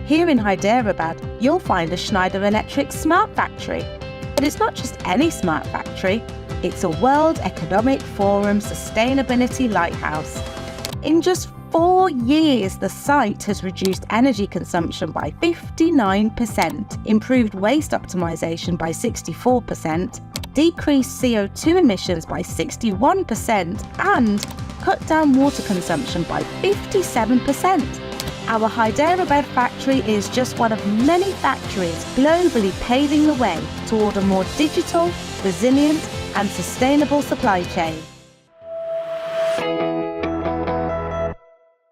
Here in Hyderabad, you'll find a Schneider Electric Smart Factory. But it's not just any smart factory, it's a World Economic Forum sustainability lighthouse. In just 4 years, the site has reduced energy consumption by 59%, improved waste optimization by 64%, decreased CO2 emissions by 61%, and cut down water consumption by 57%. Our Hyderabad factory is just one of many factories globally paving the way toward a more digital, resilient, and sustainable supply chain.